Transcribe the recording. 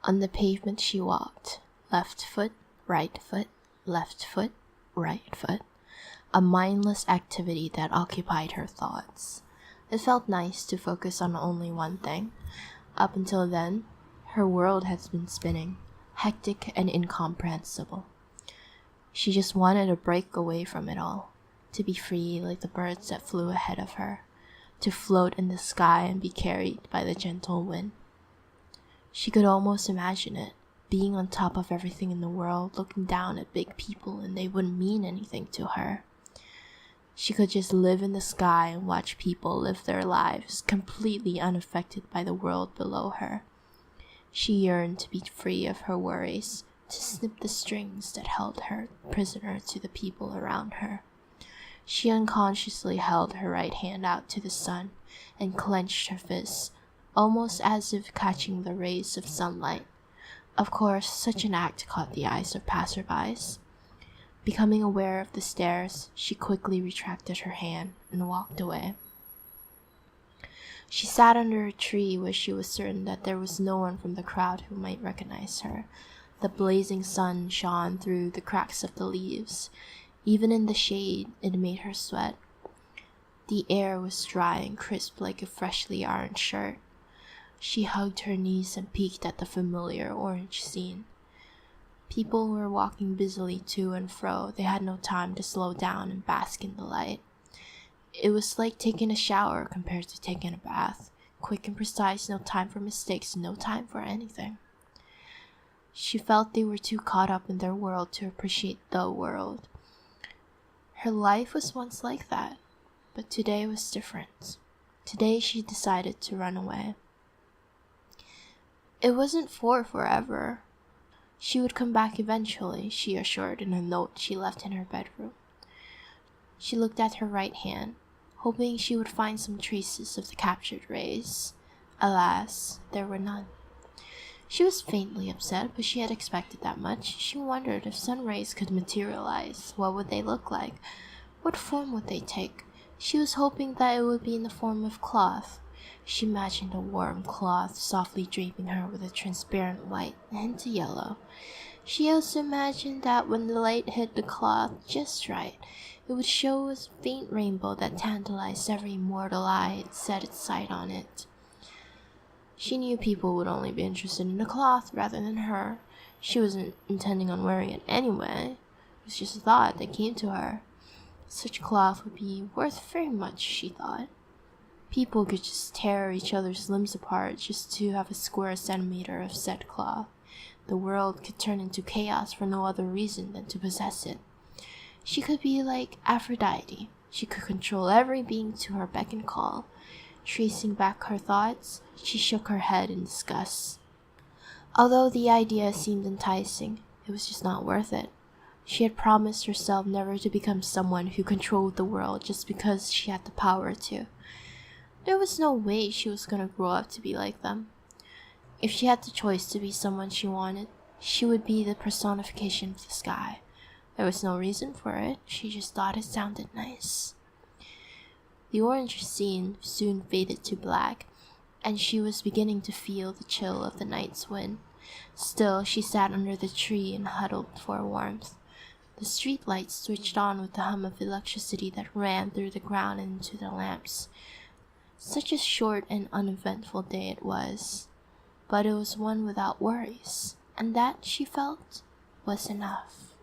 On the pavement she walked, left foot, right foot, left foot, right foot, a mindless activity that occupied her thoughts. It felt nice to focus on only one thing. Up until then, her world had been spinning, hectic and incomprehensible. She just wanted a break away from it all, to be free like the birds that flew ahead of her, to float in the sky and be carried by the gentle wind. She could almost imagine it, being on top of everything in the world, looking down at big people and they wouldn't mean anything to her. She could just live in the sky and watch people live their lives completely unaffected by the world below her. She yearned to be free of her worries, to snip the strings that held her prisoner to the people around her. She unconsciously held her right hand out to the sun and clenched her fists, almost as if catching the rays of sunlight. Of course, such an act caught the eyes of passerbys. Becoming aware of the stares, she quickly retracted her hand and walked away. She sat under a tree where she was certain that there was no one from the crowd who might recognize her. The blazing sun shone through the cracks of the leaves. Even in the shade, it made her sweat. The air was dry and crisp like a freshly ironed shirt. She hugged her knees and peeked at the familiar orange scene. People were walking busily to and fro. They had no time to slow down and bask in the light. It was like taking a shower compared to taking a bath. Quick and precise, no time for mistakes, no time for anything. She felt they were too caught up in their world to appreciate the world. Her life was once like that, but today was different. Today she decided to run away. It wasn't for forever. She would come back eventually, she assured in a note she left in her bedroom. She looked at her right hand, hoping she would find some traces of the captured rays. Alas, there were none. She was faintly upset, but she had expected that much. She wondered if sun rays could materialize. What would they look like? What form would they take? She was hoping that it would be in the form of cloth. She imagined a warm cloth softly draping her with a transparent white and a yellow. She also imagined that when the light hit the cloth just right, it would show a faint rainbow that tantalized every mortal eye that set its sight on it. She knew people would only be interested in the cloth rather than her. She wasn't intending on wearing it anyway. It was just a thought that came to her. Such cloth would be worth very much, she thought. People could just tear each other's limbs apart just to have a square centimeter of said cloth. The world could turn into chaos for no other reason than to possess it. She could be like Aphrodite. She could control every being to her beck and call. Tracing back her thoughts, she shook her head in disgust. Although the idea seemed enticing, it was just not worth it. She had promised herself never to become someone who controlled the world just because she had the power to. There was no way she was going to grow up to be like them. If she had the choice to be someone she wanted, she would be the personification of the sky. There was no reason for it, she just thought it sounded nice. The orange scene soon faded to black, and she was beginning to feel the chill of the night's wind. Still, she sat under the tree and huddled for warmth. The street lights switched on with the hum of electricity that ran through the ground and into the lamps. Such a short and uneventful day it was, but it was one without worries, and that, she felt, was enough.